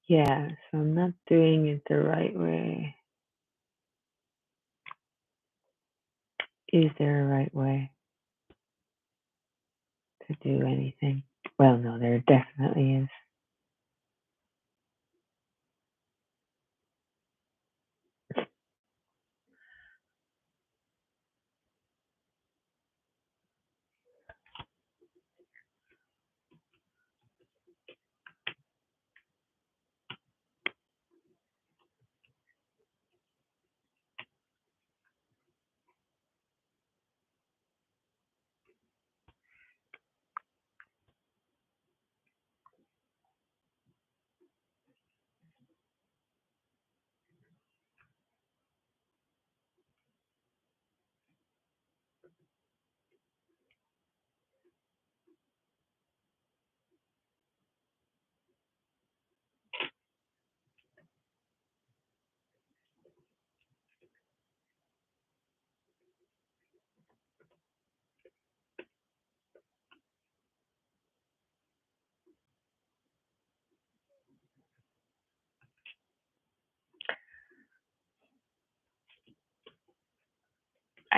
Yeah, so I'm not doing it the right way. Is there a right way to do anything? Well, no, there definitely is.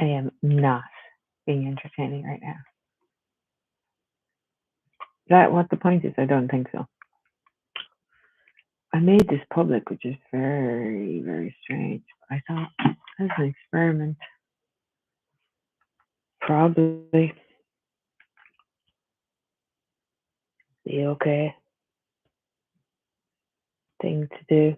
I am not being entertaining right now. Is that what the point is? I don't think so. I made this public, which is very, very strange. I thought as an experiment, probably the okay thing to do.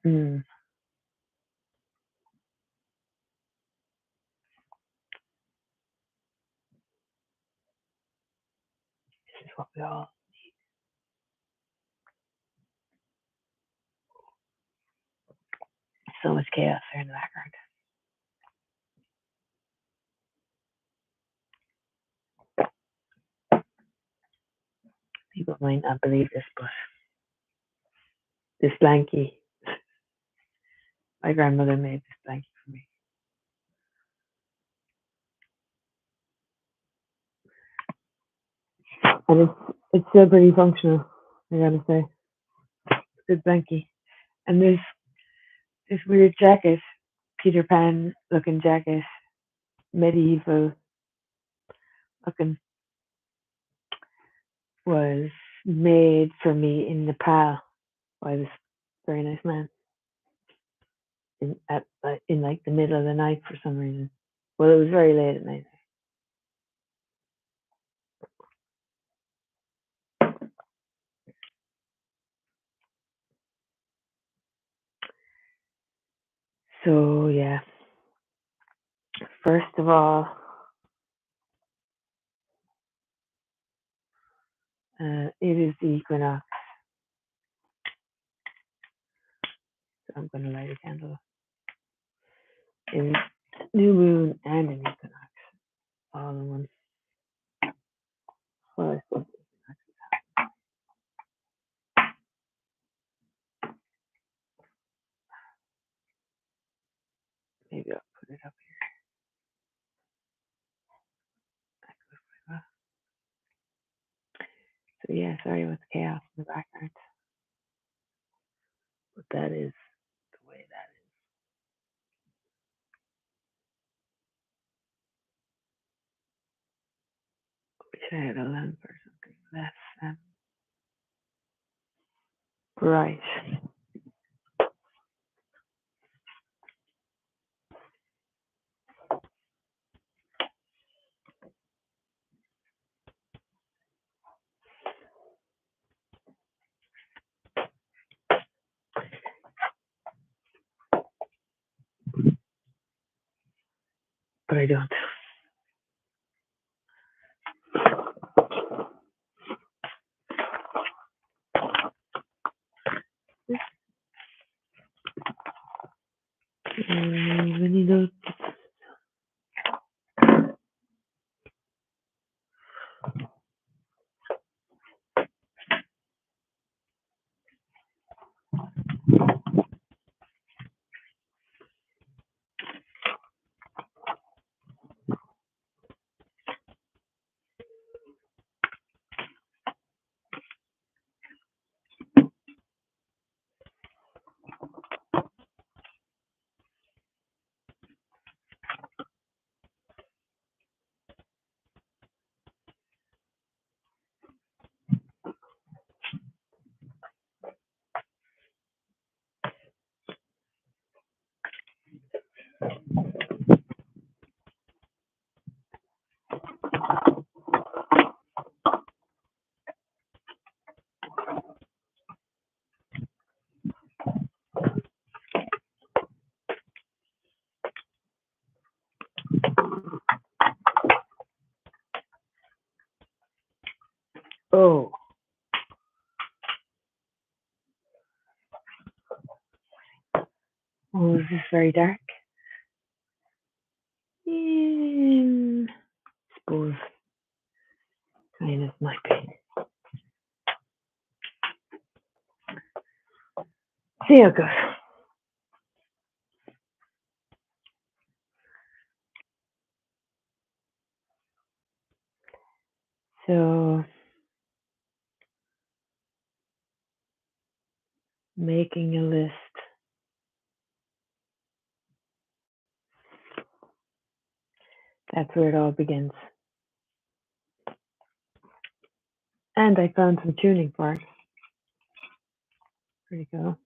Mm, this is what we all. So much chaos there in the background. People might not believe this, but this blankie, my grandmother made this blankie for me. And it's still pretty functional, I gotta say. Good blankie. And this weird jacket, Peter Pan looking jacket, medieval looking, was made for me in Nepal by this very nice man in like the middle of the night for some reason. Well, it was very late at night. So yeah, first of all, it is the equinox. So I'm going to light a candle. It is new moon and an equinox all in one. Well, I suppose maybe I'll put it up here. So yeah, sorry about the chaos in the background, but that is the way that is. Wish I had a lamp or something less bright. But I don't. Many notes. Oh, oh, is this very dark? Suppose kind of might be. See how it goes. So, making a list. That's where it all begins. And I found some tuning forks. Pretty cool.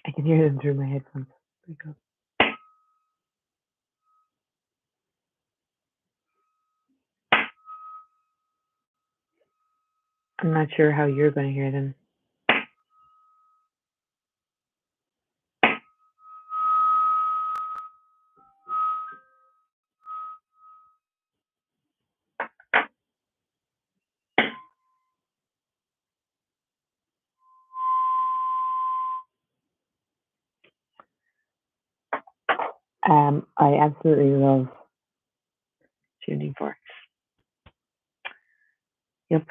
I can hear them through my headphones. Pretty cool. I'm not sure how you're going to hear them. I absolutely love tuning forks. Yep.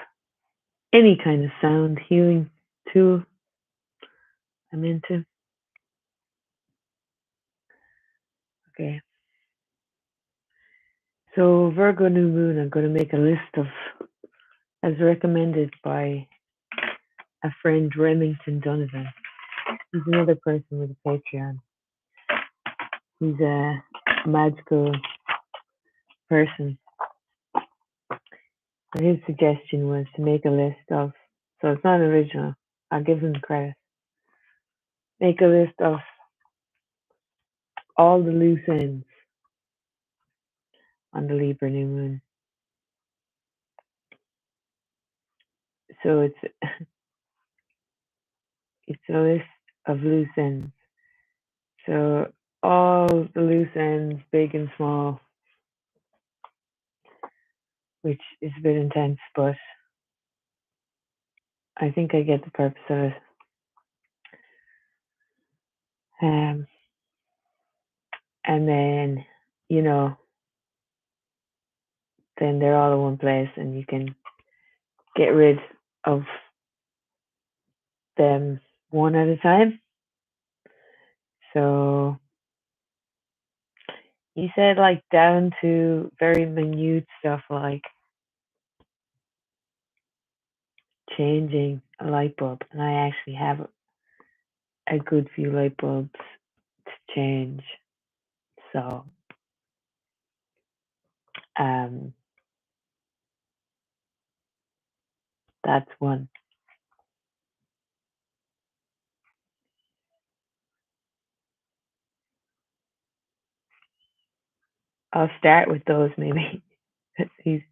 Any kind of sound healing tool I'm into. Okay. So Virgo new moon, I'm going to make a list of, as recommended by a friend, Remington Donovan. He's another person with a Patreon. He's a magical person. And his suggestion was to make a list of, so it's not original, I'll give him credit. Make a list of all the loose ends on the Libra new moon. So it's a list of loose ends. So all the loose ends, big and small, which is a bit intense, but I think I get the purpose of it. And then, you know, then they're all in one place and you can get rid of them one at a time. So you said like down to very minute stuff like changing a light bulb. And I actually have a good few light bulbs to change. So that's one. I'll start with those maybe. That's easy.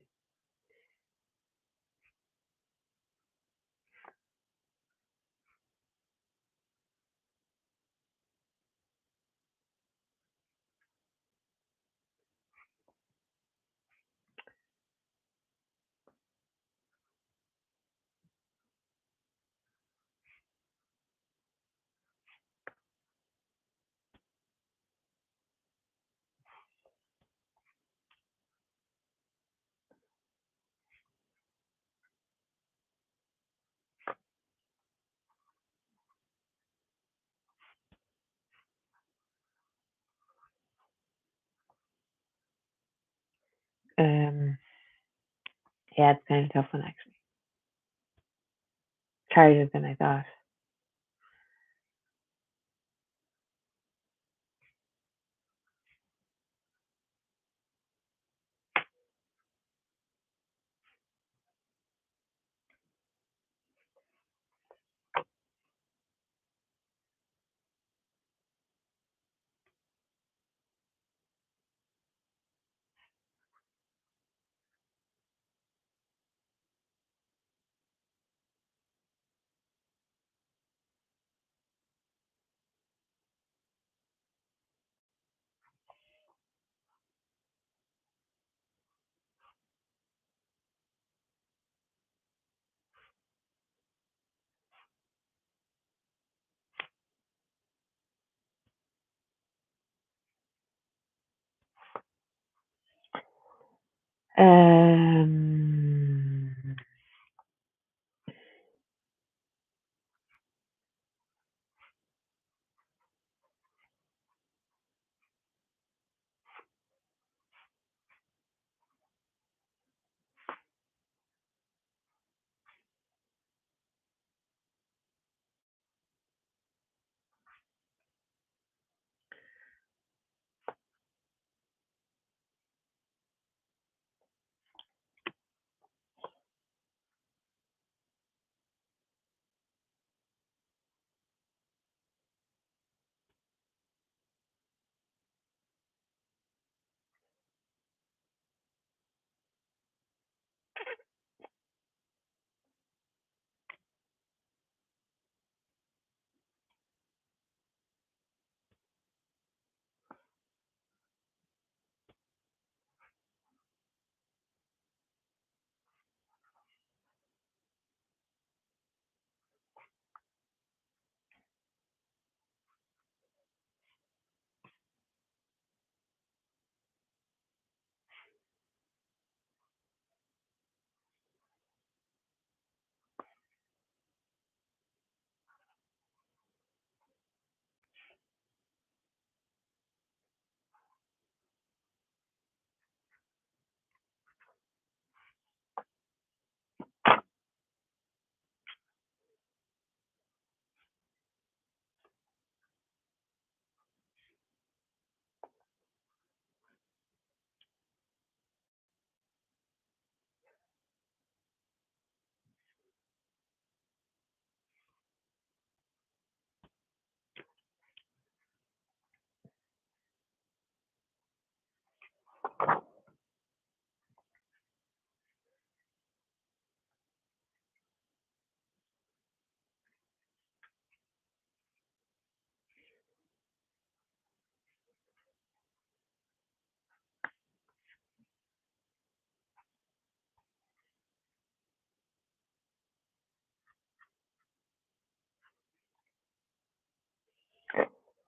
Yeah, it's kind of tough one actually. It's harder than I thought. Um,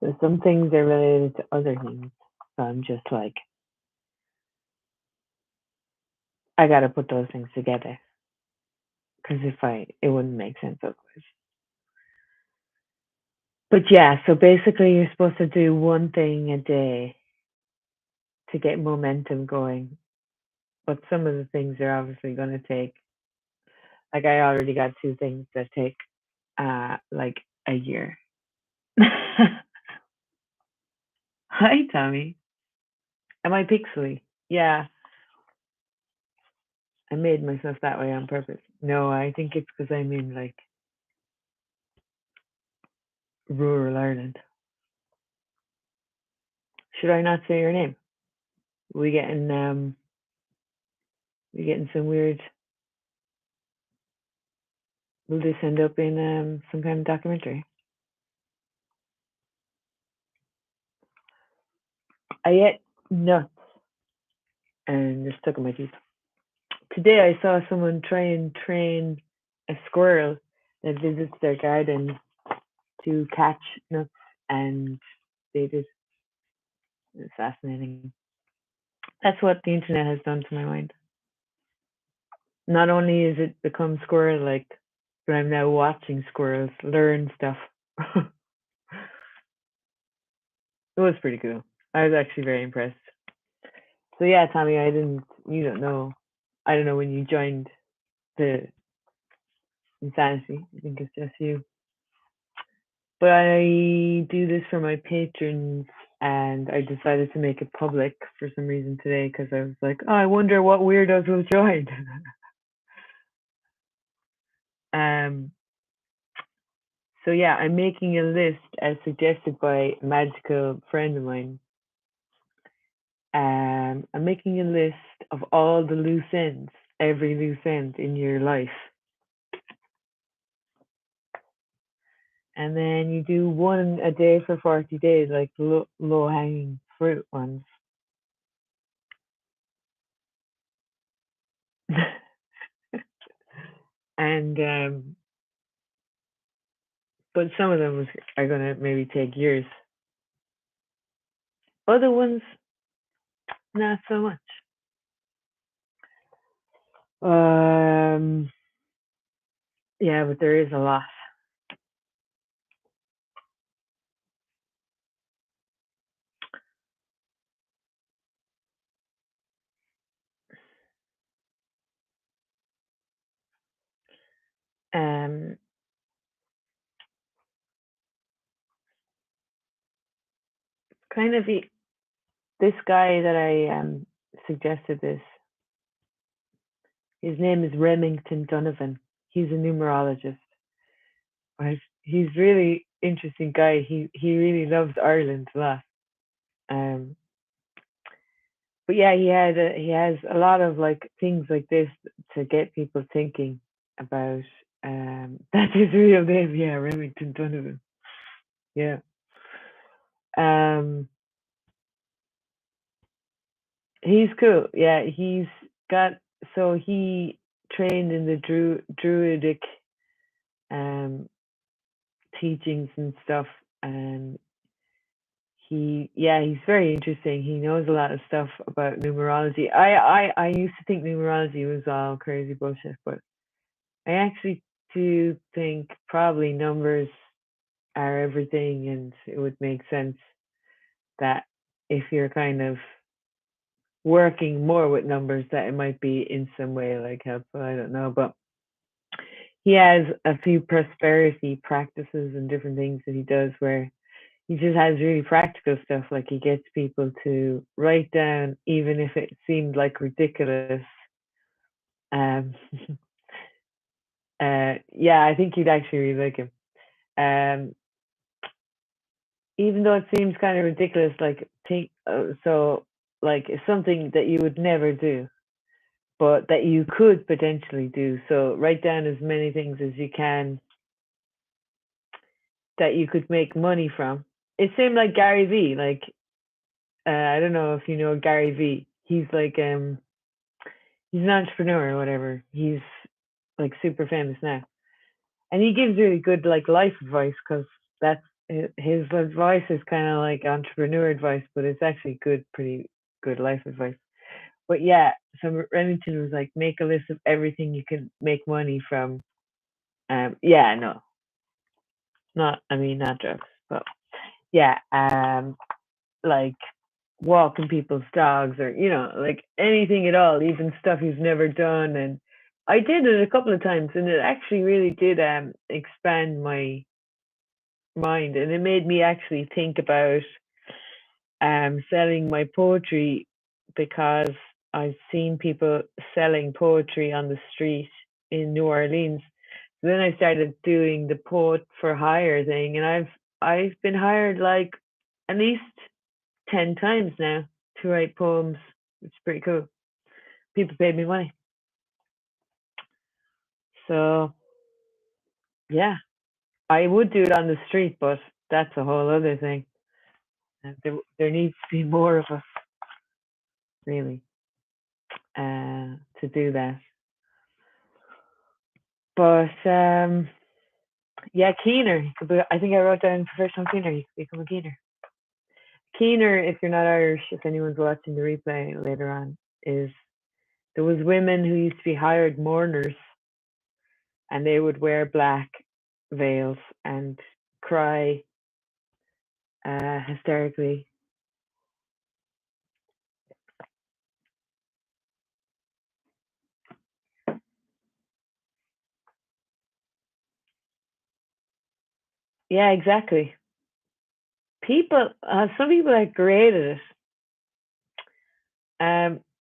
so some things are related to other things. So I'm just like, I got to put those things together because it wouldn't make sense otherwise. But yeah, so basically, you're supposed to do one thing a day to get momentum going. But some of the things are obviously going to take, like, I already got two things that take, like a year. Hi, Tommy. Am I pixely? Yeah, I made myself that way on purpose. No, I think it's because I'm in like rural Ireland. Should I not say your name? We getting some weird. Will this end up in some kind of documentary? I ate nuts and they're stuck in my teeth. Today I saw someone try and train a squirrel that visits their garden to catch nuts, and they did. It's fascinating. That's what the internet has done to my mind. Not only is it become squirrel like, but I'm now watching squirrels learn stuff. It was pretty cool. I was actually very impressed. So yeah, Tommy, you don't know, I don't know when you joined the Insanity. I think it's just you. But I do this for my patrons, and I decided to make it public for some reason today because I was like, oh, I wonder what weirdos will join. um, so yeah, I'm making a list as suggested by a magical friend of mine. I'm making a list of all the loose ends, every loose end in your life. And then you do one a day for 40 days, like low hanging fruit ones. And but some of them are gonna maybe take years. Other ones, not so much. Um, yeah, but there is a lot. Um, kind of this guy that I suggested this. His name is Remington Donovan. He's a numerologist. Right? He's really interesting guy. He really loves Ireland a lot. Um, but yeah, he has a lot of like things like this to get people thinking about. That's his real name. Yeah, Remington Donovan. Yeah. Um, he's cool. Yeah, he's got so he trained in the druidic um teachings and stuff, and he's very interesting. He knows a lot of stuff about numerology. I used to think numerology was all crazy bullshit, but I actually do think probably numbers are everything, and it would make sense that if you're kind of working more with numbers, that it might be in some way like helpful. I don't know, but he has a few prosperity practices and different things that he does where he just has really practical stuff. Like he gets people to write down, even if it seemed like ridiculous. Um, yeah, I think you'd actually really like him. Um, even though it seems kind of ridiculous, like so like it's something that you would never do, but that you could potentially do. So write down as many things as you can that you could make money from. It seemed like Gary V. Like I don't know if you know Gary V. He's an entrepreneur or whatever. He's like super famous now, and he gives really good like life advice because that's his advice is kind of like entrepreneur advice, but it's actually pretty good life advice. But yeah, so Remington was like, make a list of everything you can make money from. Yeah, no, not drugs, but yeah, like walking people's dogs or like anything at all, even stuff you've never done. And I did it a couple of times, and it actually really did expand my mind, and it made me actually think about selling my poetry because I've seen people selling poetry on the street in New Orleans. So then I started doing the poet for hire thing, and I've been hired like at least 10 times now to write poems, which is pretty cool. People paid me money. So yeah, I would do it on the street, but that's a whole other thing. There needs to be more of us, really, to do that. But yeah, keener. I think I wrote down professional keener. You could become a keener. Keener, if you're not Irish, if anyone's watching the replay later on, is there was women who used to be hired mourners, and they would wear black veils and cry hysterically Yeah, exactly. People, some people are great at it.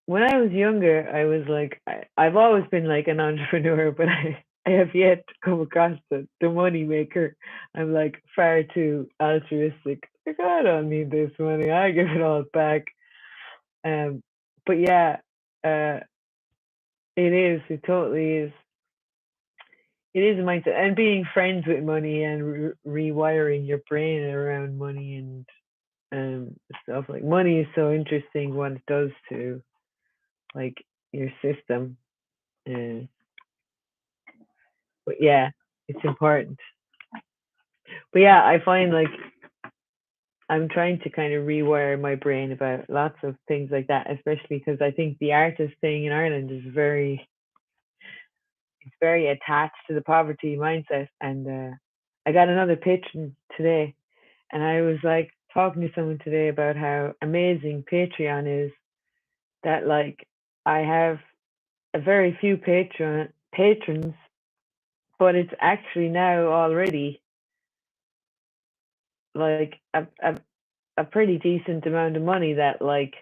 When I was younger, I was like, I've always been like an entrepreneur, but I have yet to come across the money maker. I'm like far too altruistic. Like, I don't need this money. I give it all back. Um, but yeah, uh, it is. It totally is. It is a mindset, and being friends with money and rewiring your brain around money and stuff like money is so interesting what it does to like your system. Uh, but yeah, it's important. But yeah, I find like I'm trying to kind of rewire my brain about lots of things like that, especially because I think the artist thing in Ireland is very it's very attached to the poverty mindset. And I got another pitch today, and I was like talking to someone today about how amazing Patreon is. That like I have a very few patrons, but it's actually now already like a pretty decent amount of money that like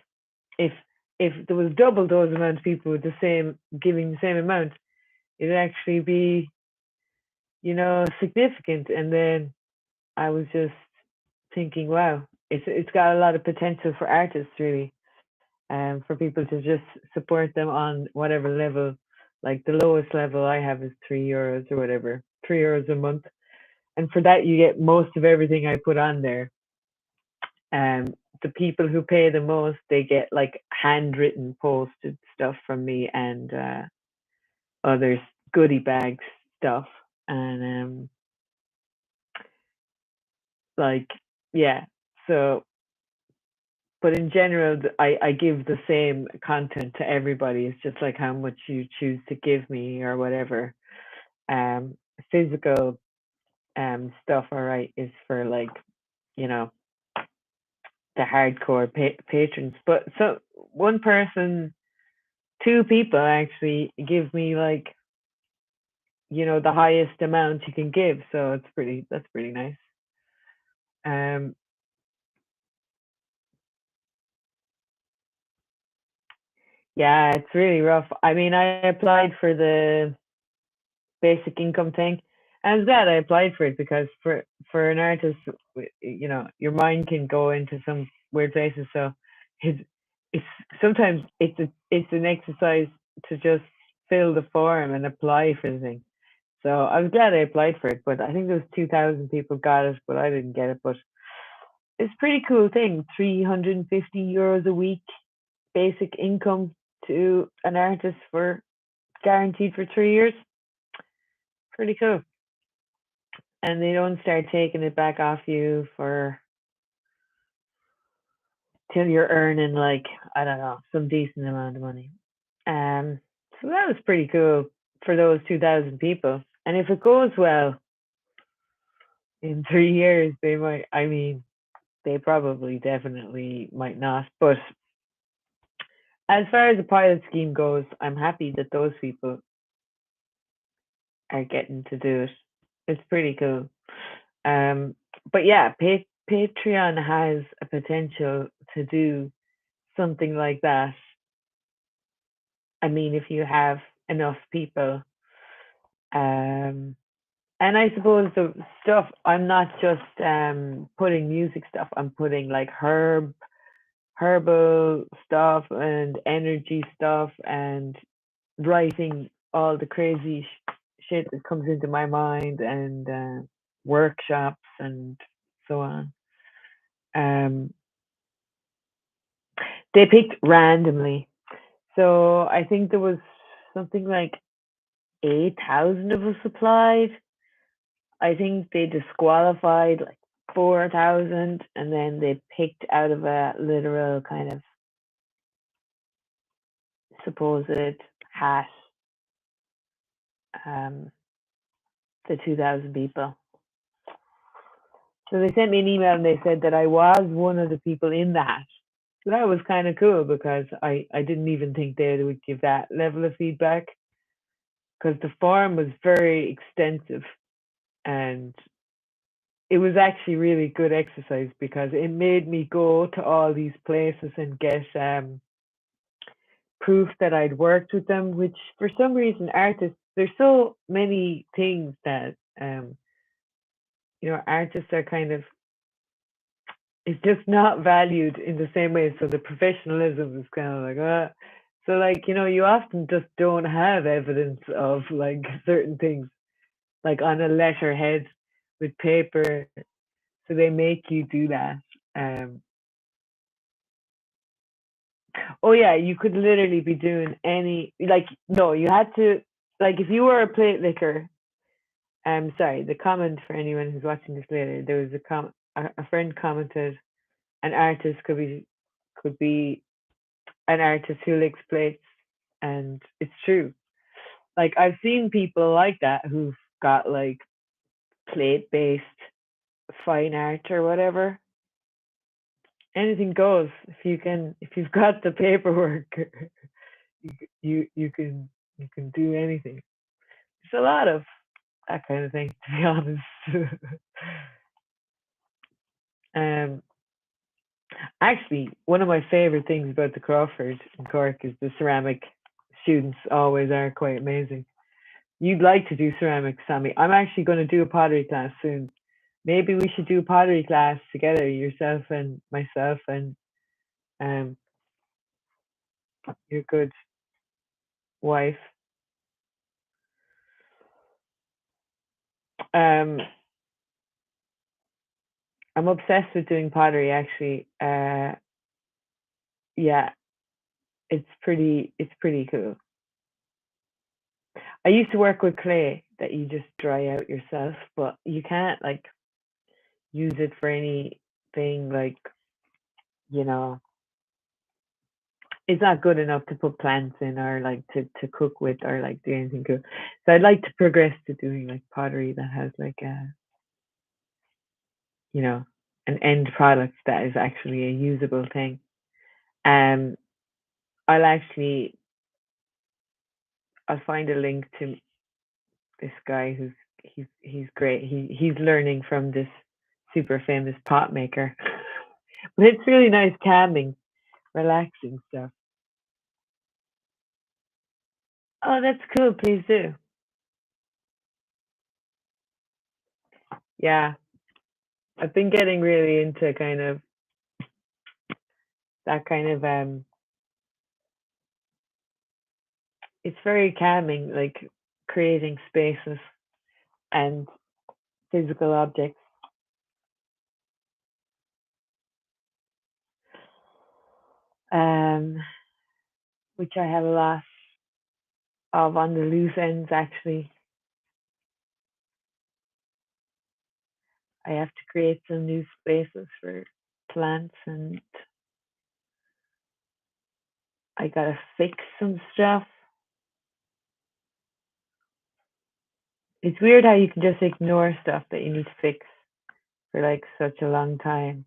if if there was double those amount of people with the same giving the same amount, it'd actually be, significant. And then I was just thinking, wow, it's got a lot of potential for artists really, for people to just support them on whatever level. Like the lowest level I have is €3 or whatever, €3 a month, and for that you get most of everything I put on there. The people who pay the most, they get like handwritten posted stuff from me and others goodie bags stuff. And like yeah, so but in general I give the same content to everybody. It's just like how much you choose to give me or whatever. um Physical stuff, all right, is for like, you know the hardcore patrons. But so one person, two people actually give me like, the highest amount you can give. So that's pretty nice. Um, yeah, it's really rough. I mean, I applied for the basic income thing. And I was glad I applied for it because for an artist, your mind can go into some weird places. So it's it's sometimes it's an exercise to just fill the form and apply for the thing. So I was glad I applied for it, but I think there was 2,000 people got it, but I didn't get it. But it's a pretty cool thing. €350 a week basic income to an artist for guaranteed for 3 years. Pretty cool. And they don't start taking it back off you for till you're earning like, I don't know, some decent amount of money. Um, so that was pretty cool for those 2,000 people. And if it goes well in 3 years, they might. I mean, they probably definitely might not. But as far as the pilot scheme goes, I'm happy that those people are getting to do it. It's pretty cool. Um, but yeah, Patreon has a potential to do something like that. I mean, if you have enough people, um, and I suppose the stuff, I'm not just putting music stuff. I'm putting like herbal stuff and energy stuff and writing all the crazy shit that comes into my mind and workshops and so on. Um, they picked randomly. So I think there was something like 8,000 of us applied. I think they disqualified like 4,000, and then they picked out of a literal kind of supposed hat um, the 2,000 people. So they sent me an email and they said that I was one of the people in the hat. So that was kind of cool because I didn't even think they would give that level of feedback because the form was very extensive and it was actually really good exercise because it made me go to all these places and get proof that I'd worked with them, which for some reason artists, there's so many things that artists are kind of, it's just not valued in the same way. So the professionalism is kind of like, so like, you often just don't have evidence of like certain things, like on a letterhead with paper. So they make you do that. Um, oh yeah, you could literally be doing any, like, no, you had to, like, if you were a plate licker, sorry, the comment for anyone who's watching this later, there was a friend commented, an artist could be an artist who licks plates, and it's true. Like I've seen people like that who've got like plate based fine art or whatever. Anything goes if you've got the paperwork. You can do anything. There's a lot of that kind of thing, to be honest. um, Actually, one of my favorite things about the Crawford in Cork is the ceramic students always are quite amazing. You'd like to do ceramics, Sammy. I'm actually going to do a pottery class soon. Maybe we should do a pottery class together, yourself and myself and um your good wife. Um, I'm obsessed with doing pottery. Actually, yeah, it's pretty cool. I used to work with clay that you just dry out yourself, but you can't like use it for anything like you know it's not good enough to put plants in or like to cook with or like do anything cool. So I'd like to progress to doing like pottery that has like you know an end product that is actually a usable thing. Um, I'll actually I'll find a link to this guy who's he's great. He's learning from this super famous pot maker, but it's really nice, calming, relaxing stuff. Oh, that's cool. Please do. Yeah, I've been getting really into kind of that kind of it's very calming, like creating spaces and physical objects, um, which I have a lot of on the loose ends. Actually, I have to create some new spaces for plants, and I gotta fix some stuff. It's weird how you can just ignore stuff that you need to fix for like such a long time.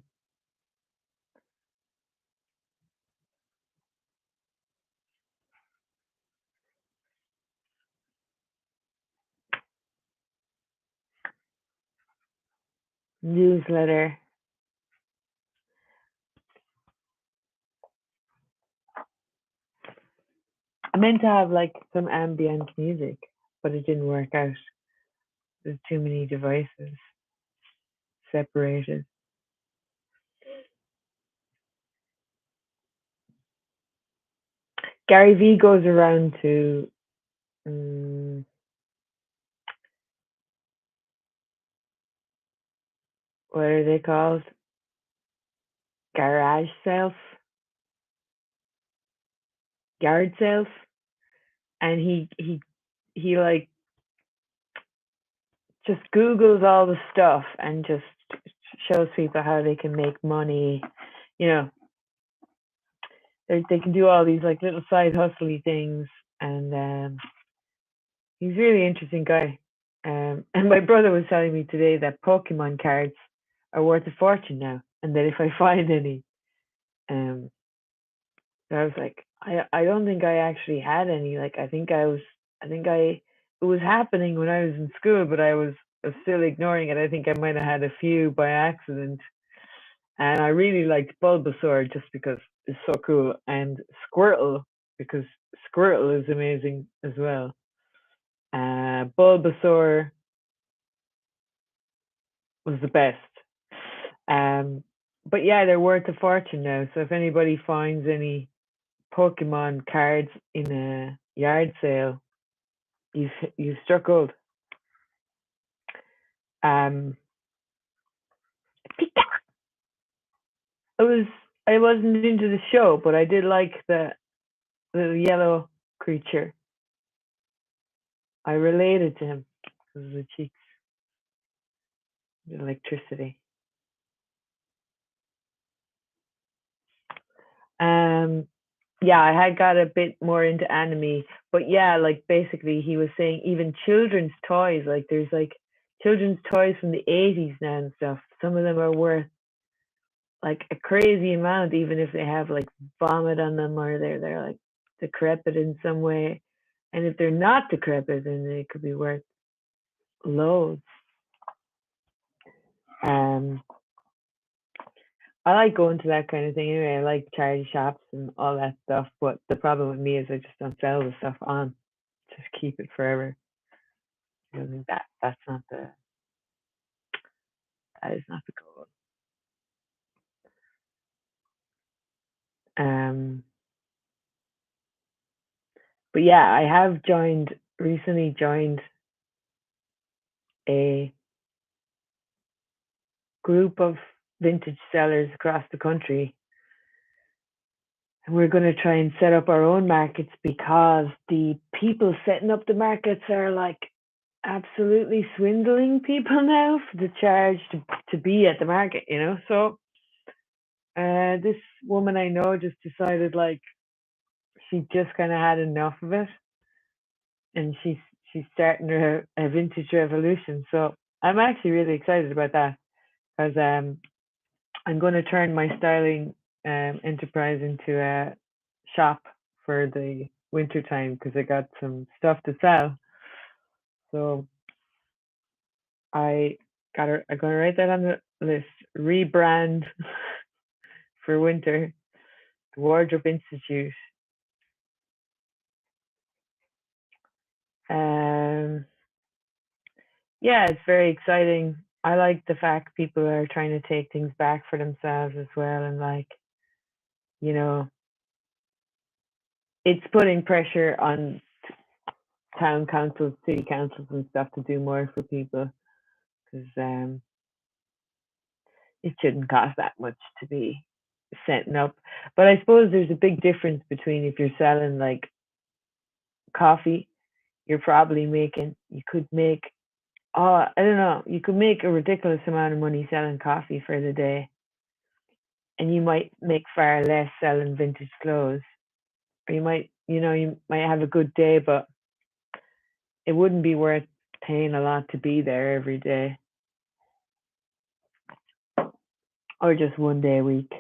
Newsletter. I meant to have like some ambient music, but it didn't work out. There's too many devices separated. Gary V goes around to um, what are they called? Garage sales, yard sales, and he like just Googles all the stuff and just shows people how they can make money. You know, they can do all these like little side hustly things, and he's a really interesting guy. And my brother was telling me today that Pokemon cards are worth a fortune now, and that if I find any, um, so I was like, I don't think I actually had any. Like, I think it was happening when I was in school, but I was of still ignoring it. I think I might have had a few by accident. And I really liked Bulbasaur just because it's so cool, and Squirtle because Squirtle is amazing as well. Bulbasaur was the best. Um, but yeah, they're worth a fortune now. So if anybody finds any Pokemon cards in a yard sale, you've struck gold. Um, I was I wasn't into the show, but I did like the little yellow creature. I related to him because of the cheeks, the electricity. Um, yeah, I had got a bit more into anime, but yeah, like basically he was saying even children's toys, like there's like children's toys from the 80s now and stuff. Some of them are worth like a crazy amount, even if they have like vomit on them or they're like decrepit in some way. And if they're not decrepit, then they could be worth loads. Um, I like going to that kind of thing anyway. I like charity shops and all that stuff. But the problem with me is I just don't sell the stuff on. Just keep it forever. I think that is not the goal. Um, but yeah, I have recently joined a group of vintage sellers across the country. And we're going to try and set up our own markets because the people setting up the markets are like absolutely swindling people now for the charge to be at the market, you know. So this woman I know just decided like she just kind of had enough of it, and she's starting a vintage revolution. So I'm actually really excited about that because I'm going to turn my styling enterprise into a shop for the winter time because I got some stuff to sell. So I'm gonna write that on the list. Rebrand for winter. The Wardrobe Institute. Um, yeah, it's very exciting. I like the fact people are trying to take things back for themselves as well, and like you know, it's putting pressure on town councils, city councils, and stuff to do more for people because it shouldn't cost that much to be setting up. But I suppose there's a big difference between if you're selling like coffee, you're probably you could make, oh, I don't know, you could make a ridiculous amount of money selling coffee for the day. And you might make far less selling vintage clothes. Or you might have a good day, but it wouldn't be worth paying a lot to be there every day or just one day a week.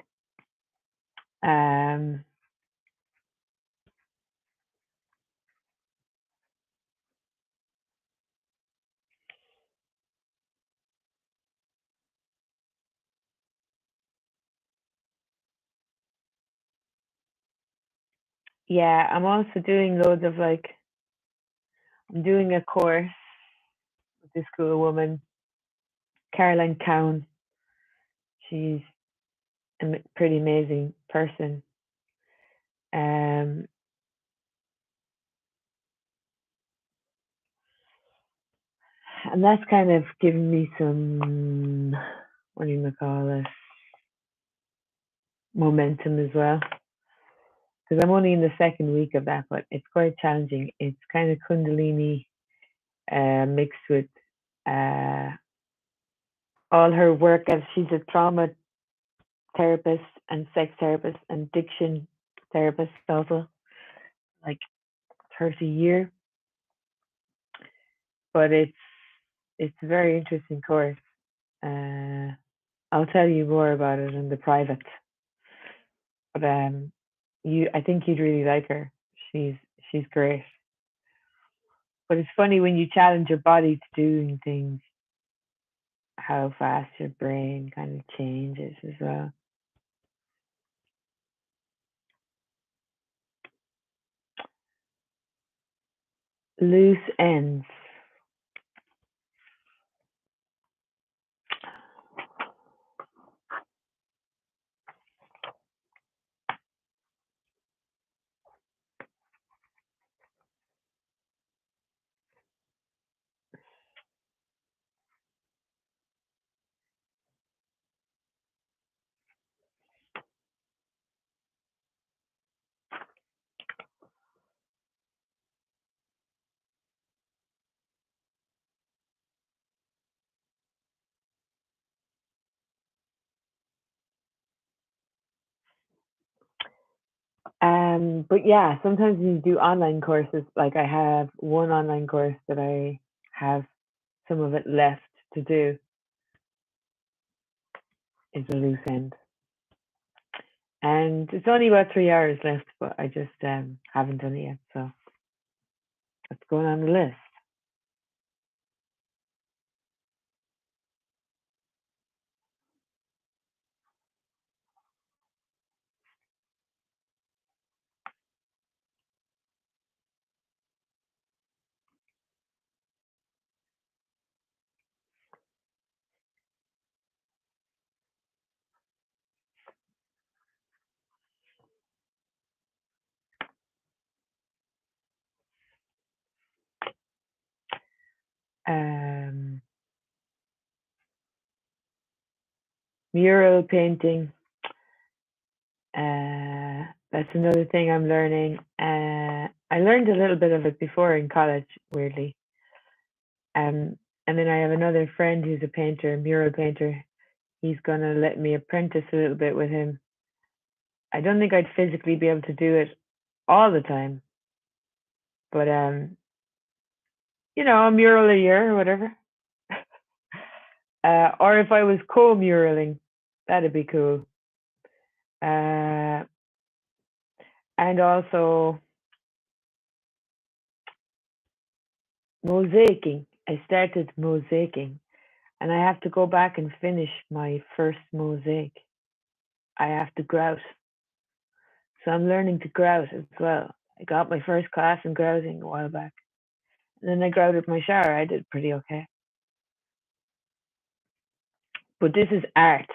Um, yeah, I'm also doing loads of like, I'm doing a course with this cool woman, Caroline Cowan. She's a pretty amazing person. Um, and that's kind of given me some, what do you call it, momentum as well. Because I'm only in the second week of that, but it's quite challenging. It's kind of Kundalini mixed with uh, all her work as she's a trauma therapist and sex therapist and addiction therapist also, like 30 year. But it's a very interesting course. Uh, I'll tell you more about it in the private. But I think you'd really like her. She's she's great. But it's funny when you challenge your body to doing things. how fast your brain kind of changes as well. Loose ends. But yeah, sometimes you do online courses. Like I have one online course that I have some of it left to do is a loose end. And it's only about 3 hours left, but I just haven't done it yet. So that's going on the list. Um, Mural painting. That's another thing I'm learning. I learned a little bit of it before in college, weirdly. And then I have another friend who's a painter, a mural painter. He's gonna let me apprentice a little bit with him. I don't think I'd physically be able to do it all the time, but a mural a year or whatever. Or if I was co-muraling, that'd be cool. Uh, and also mosaicing. I started mosaicing, and I have to go back and finish my first mosaic. I have to grout. So I'm learning to grout as well. I got my first class in grouting a while back. And then I grouted my shower. I did pretty okay. But this is art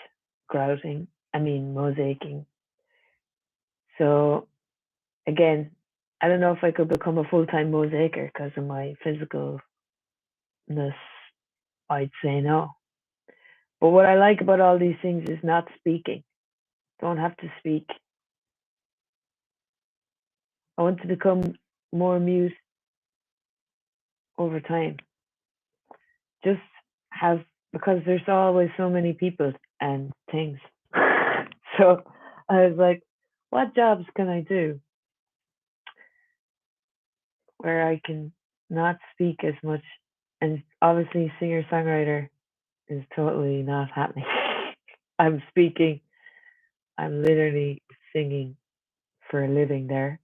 grouting. I mean mosaicing. So again, I don't know if I could become a full-time mosaicer because of my physicalness. I'd say no. But what I like about all these things is not speaking. Don't have to speak. I want to become more mute over time. Just have, because there's always so many people and things. So I was like, what jobs can I do where I can not speak as much? And obviously, singer songwriter is totally not happening. I'm speaking, I'm literally singing for a living there.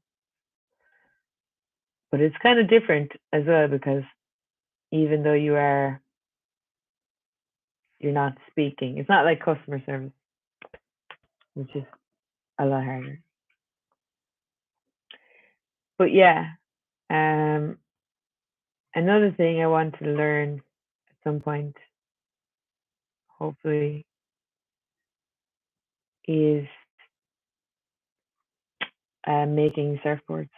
But it's kind of different as well because even though you're not speaking, it's not like customer service, which is a lot harder. But yeah, um, another thing I want to learn at some point, hopefully, is making surfboards.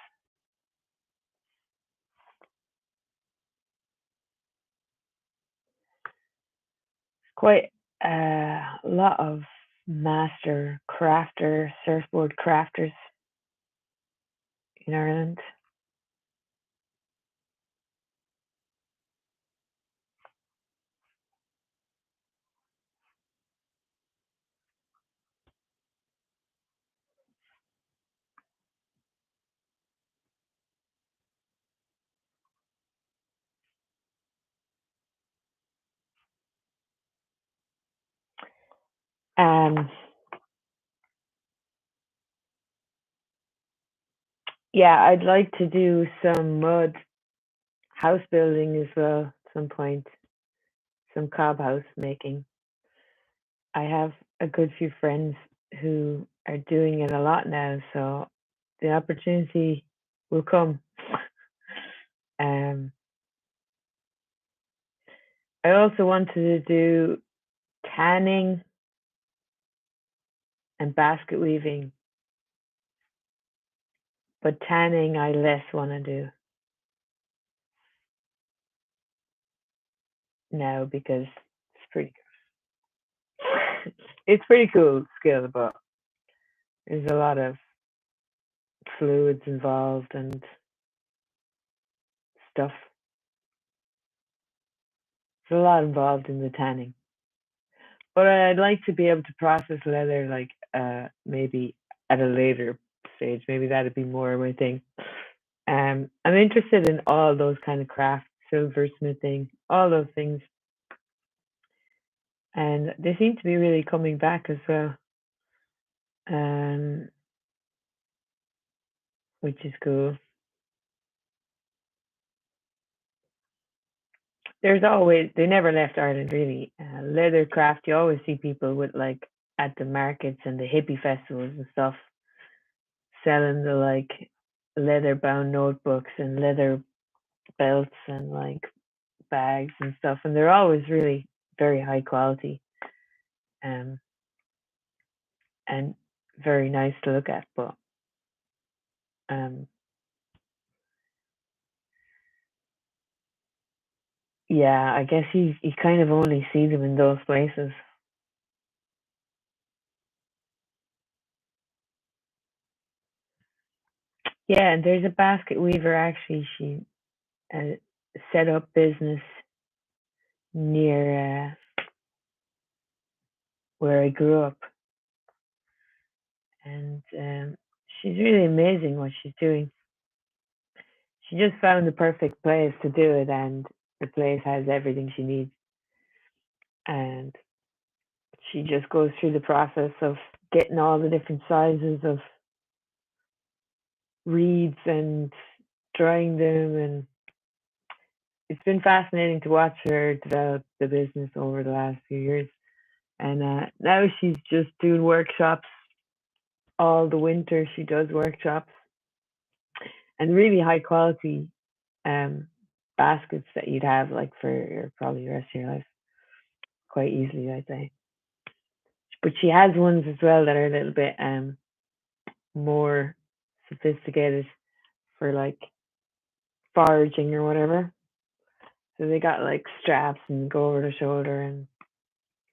Quite a lot of master crafter, surfboard crafters in Ireland. Um, yeah, I'd like to do some mud house building as well at some point. some cob house making. I have a good few friends who are doing it a lot now, so the opportunity will come. Um, I also wanted to do tanning and basket weaving, but tanning I less want to do now because it's pretty it's pretty cool skill, but there's a lot of fluids involved and stuff. There's a lot involved in the tanning. But I'd like to be able to process leather like maybe at a later stage. Maybe that'd be more my thing. I'm interested in all those kind of crafts, silversmithing, all those things, and they seem to be really coming back as well, um, which is cool. There's always they never left Ireland really. Leather craft, you always see people with like at the markets and the hippie festivals and stuff selling the like leather bound notebooks and leather belts and like bags and stuff, and they're always really very high quality, um, and very nice to look at. But um, yeah, I guess you kind of only see them in those places. Yeah, and there's a basket weaver actually. She uh, set up business near where I grew up, and she's really amazing what she's doing. She just found the perfect place to do it, and the place has everything she needs. And she just goes through the process of getting all the different sizes of reeds and drying them, and it's been fascinating to watch her develop the business over the last few years. And now she's just doing workshops all the winter. She does workshops and really high quality um, baskets that you'd have like for probably the rest of your life quite easily, I'd say. But she has ones as well that are a little bit more sophisticated for like foraging or whatever. So they got like straps and go over the shoulder, and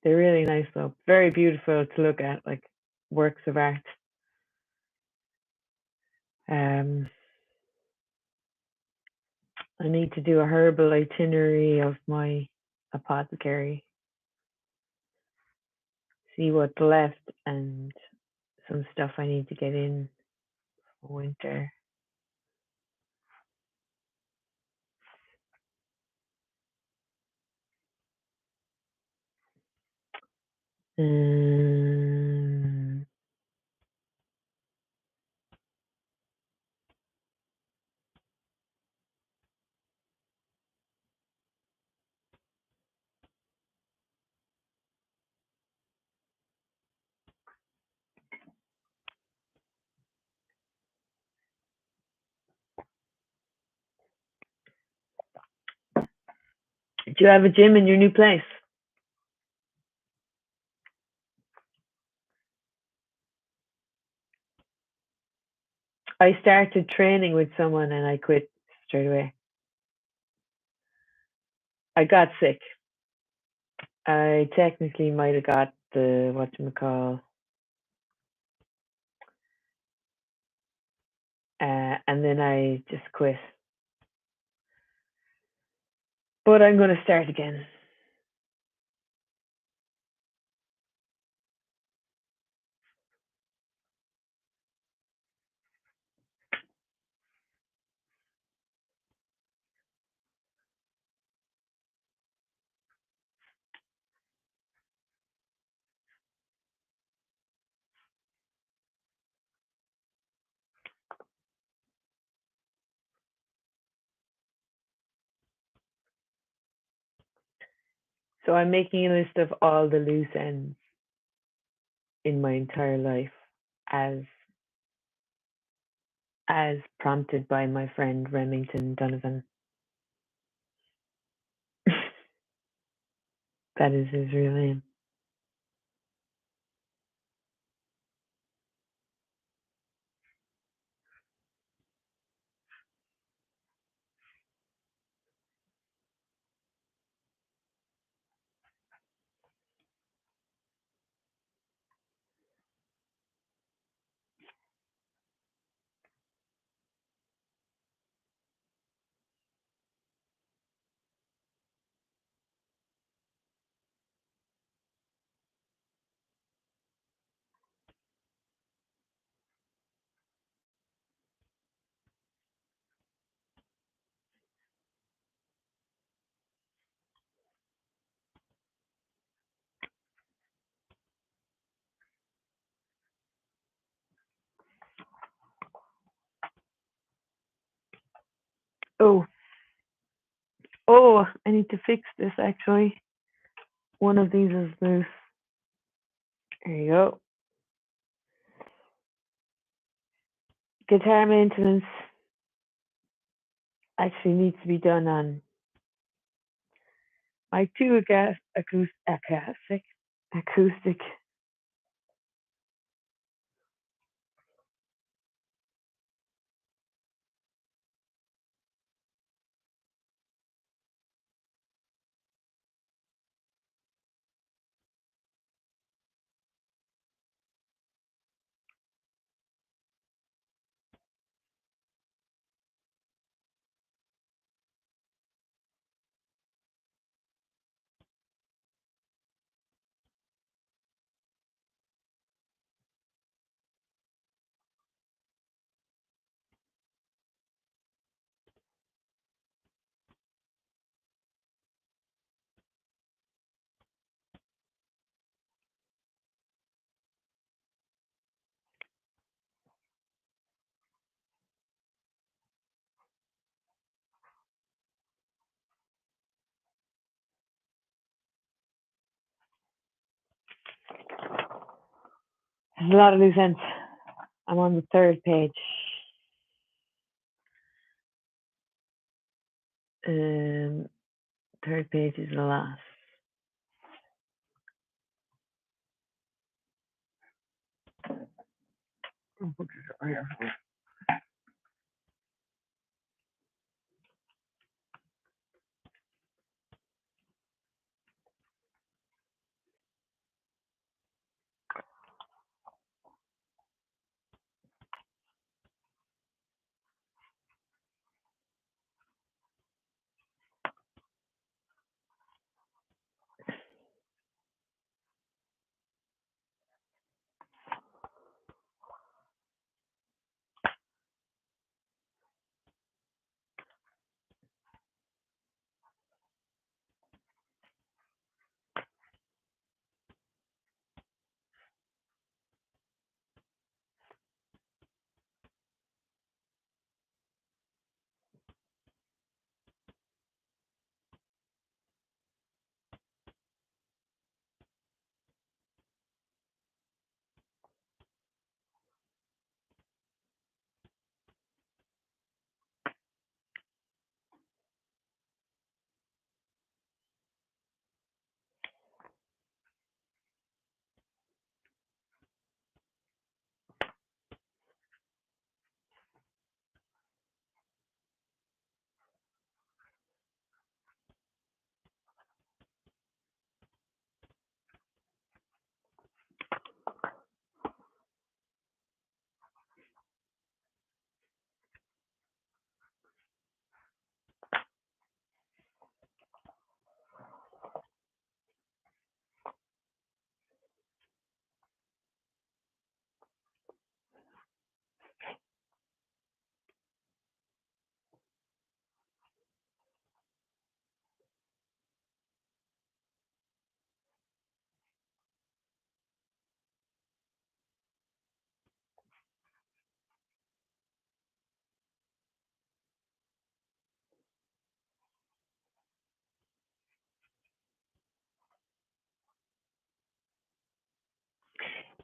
they're really nice though. Very beautiful to look at, like works of art. Um, I need to do a herbal itinerary of my apothecary, see what's left, and some stuff I need to get in for winter. Um, do you have a gym in your new place? I started training with someone and I quit straight away. I got sick. I technically might have got the whatchamacall, and then I just quit. But I'm going to start again. So I'm making a list of all the loose ends in my entire life as as prompted by my friend Remington Donovan. That is his real name. Oh, oh, I need to fix this actually. One of these is loose. There you go. Guitar maintenance actually needs to be done on my two acoustic. There's a lot of loose ends. I'm on the third page. Um, third page is the last.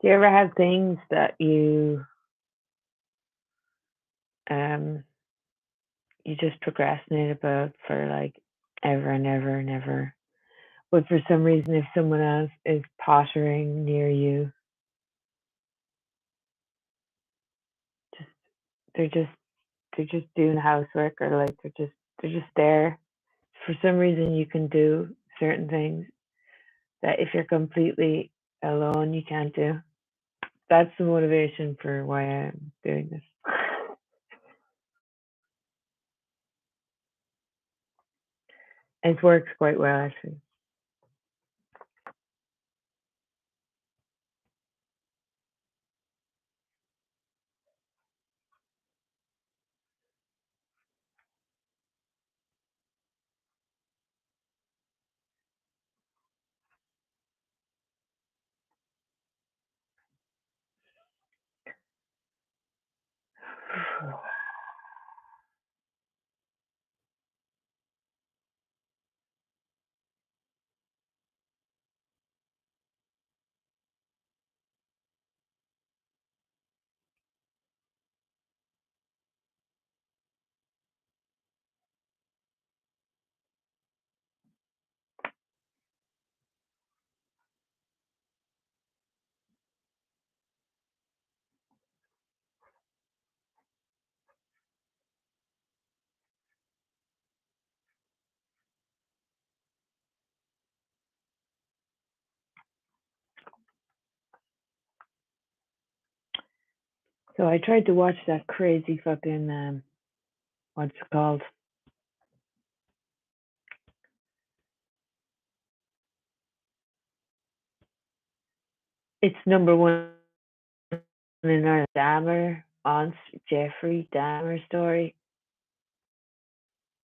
Do you ever have things that um you just procrastinate about for like ever and ever and ever? But for some reason, if someone else is pottering near you, just they're just they're just doing housework or like they're just there. For some reason, you can do certain things that if you're completely alone, you can't do. That's the motivation for why I'm doing this. It works quite well, actually. So I tried to watch that crazy fucking what's it called? It's number one in our Dahmer on Jeffrey Dahmer story.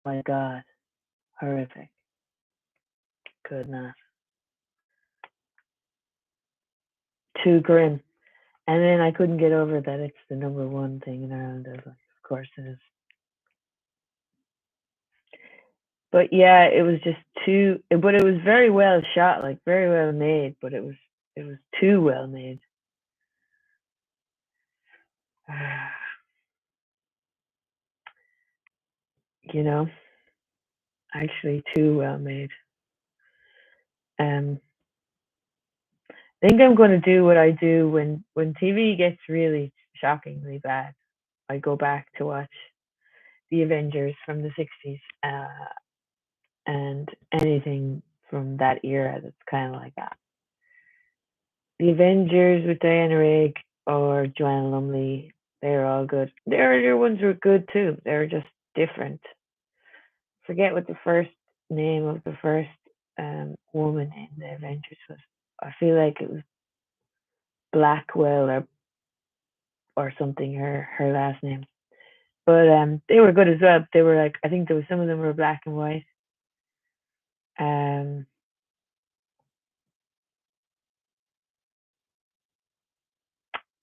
My God, horrific. Could not. Too grim. And then I couldn't get over that it's the number one thing in Ireland. I was like, of course it is. But yeah, it was just too. But it was very well shot, like very well made. But it was too well made. You know, actually too well made. Um, I think I'm going to do what I do when TV gets really shockingly bad. I go back to watch the Avengers from the '60s and anything from that era that's kind of like that. The Avengers with Diana Rigg or Joanna Lumley, they're all good. The earlier ones were good too. They were just different. Forget what the first name of the first woman in the Avengers was. I feel like it was Blackwell or something. Her last name. But they were good as well. They were like I think there was some of them were black and white. Um,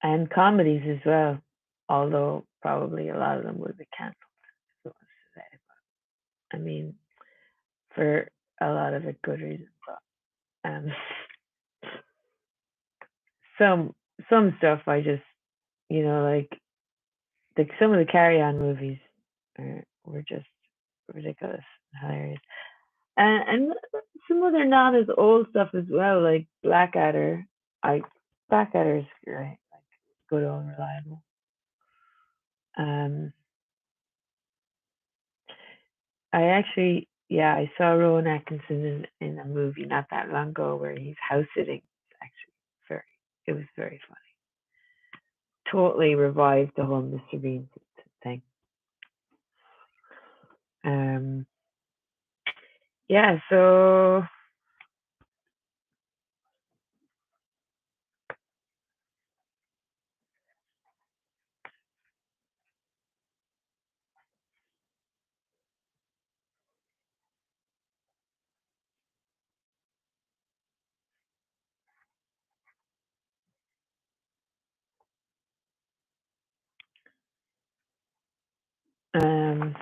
and comedies as well. Although probably a lot of them would be cancelled. So I mean, for a lot of it good reasons. But some some stuff I just like some of the Carry On movies were just ridiculous, hilarious, and some other not as old stuff as well, like Blackadder. I Blackadder is great, like good old reliable. Um, I actually, yeah, I saw Rowan Atkinson in a movie not that long ago where he's house sitting. It's actually very, it was very funny. Totally revived the whole Mr. Bean thing. Um, yeah, so um,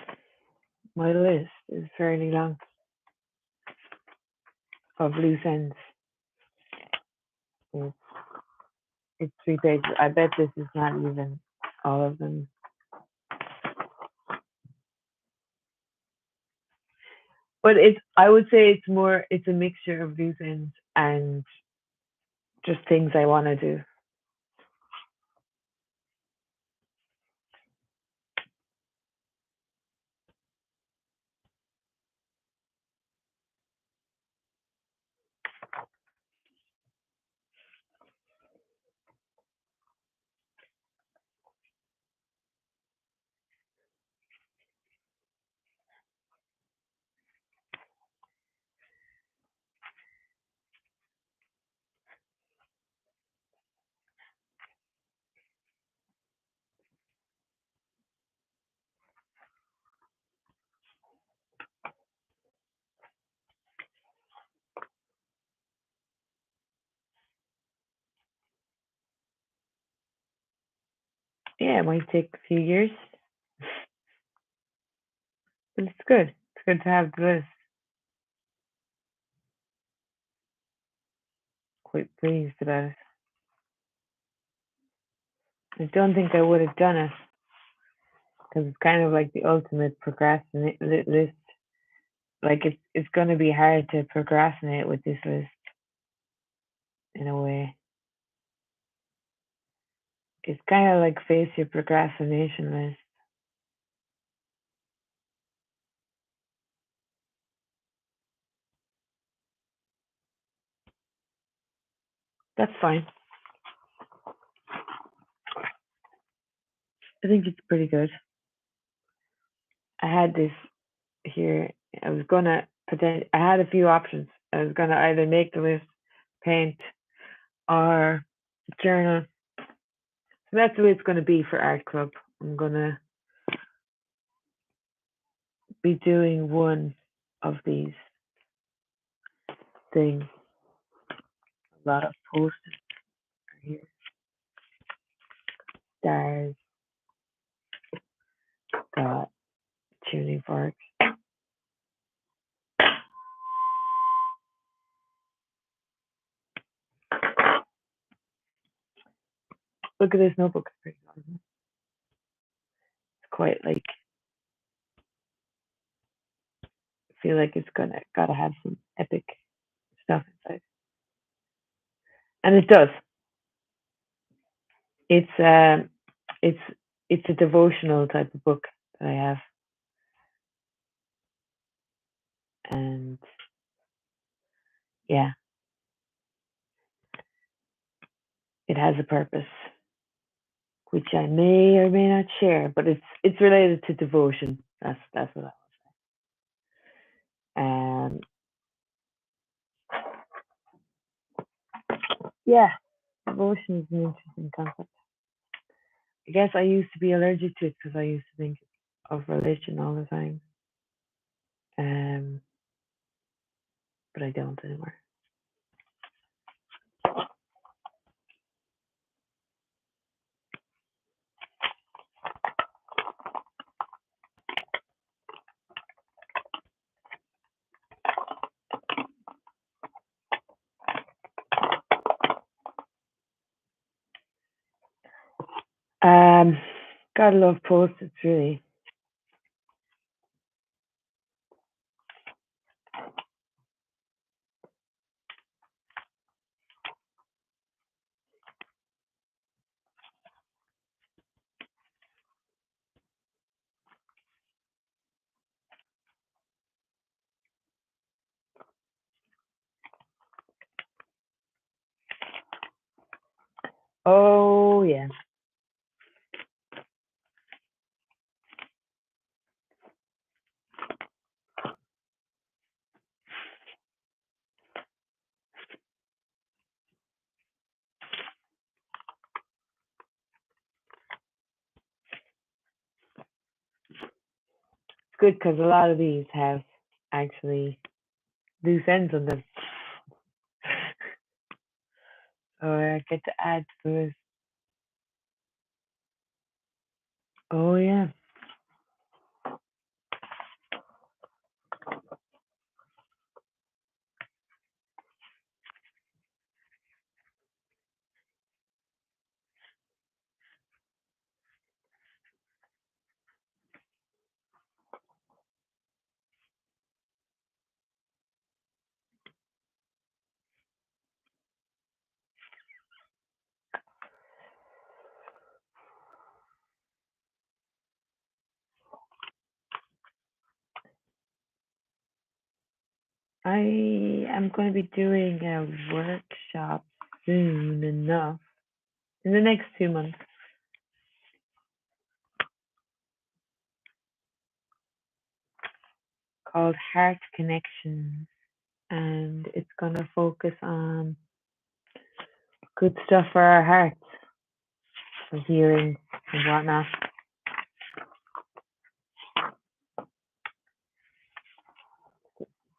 my list is fairly long of loose ends. It's 3 pages. I bet this is not even all of them. But I would say it's a mixture of loose ends and just things I want to do. Yeah, it might take a few years, but it's good. It's good to have the list. Quite pleased about it. I don't think I would have done it because it's kind of like the ultimate procrastinate list. Like it's going to be hard to procrastinate with this list in a way. It's kind of like face your procrastination list. That's fine. I think it's pretty good. I had this here. I was gonna pretend. I had a few options. I was gonna either make the list, paint, or journal. So that's the way it's gonna be for art club. I'm gonna be doing one of these things. A lot of posters here. Stars, got tuning forks. Look at this notebook. It's pretty awesome. It's quite like I feel like it's gotta have some epic stuff inside. And it does. It's it's it's a devotional type of book that I have. And yeah, it has a purpose, which I may or may not share, but it's related to devotion. That's what I yeah, devotion is an interesting concept. I guess I used to be allergic to it because I used to think of religion all the time. Um, but I don't anymore. Um, gotta love post-its really. Oh yeah, it's good because a lot of these have actually loose ends on them. So I get to add to this. Oh yeah. I am going to be doing a workshop soon enough in the next 2 months called Heart Connections, and it's going to focus on good stuff for our hearts, for healing and whatnot.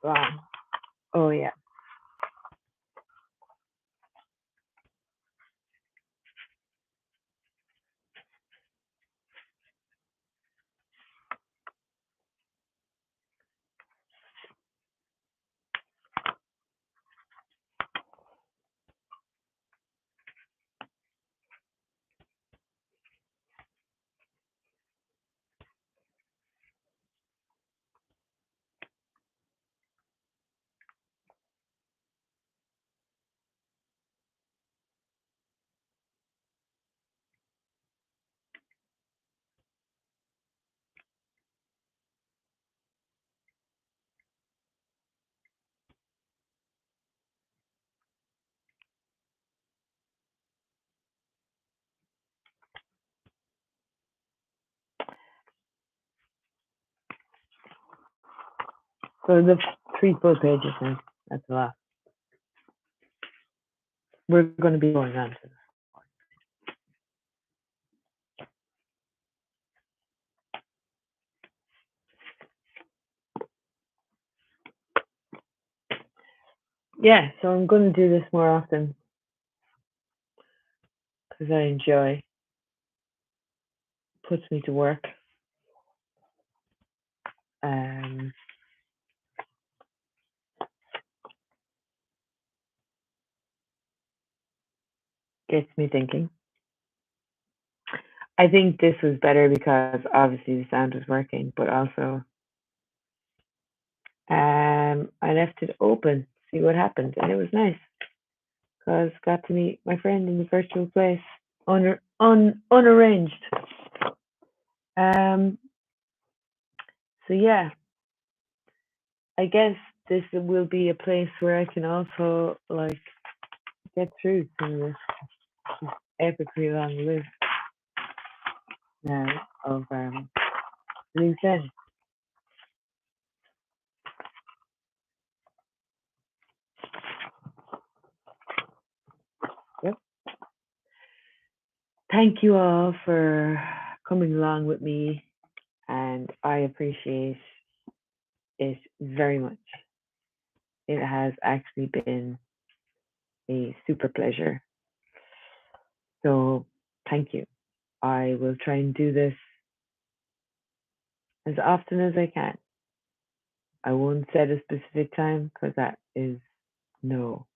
Wow. Oh, yeah. So the 3 full pages now. That's a lot. We're going to be going on to this. Yeah, so I'm going to do this more often because I enjoy. Puts me to work. Um, Gets me thinking. I think this was better because obviously the sound was working, but also I left it open, see what happened, and it was nice because got to meet my friend in the virtual place, unarranged. Um, so yeah, I guess this will be a place where I can also like get through some of this epically long list now of loose ends. Yep. Thank you all for coming along with me, and I appreciate it very much. It has actually been a super pleasure. So thank you. I will try and do this as often as I can. I won't set a specific time because that is no.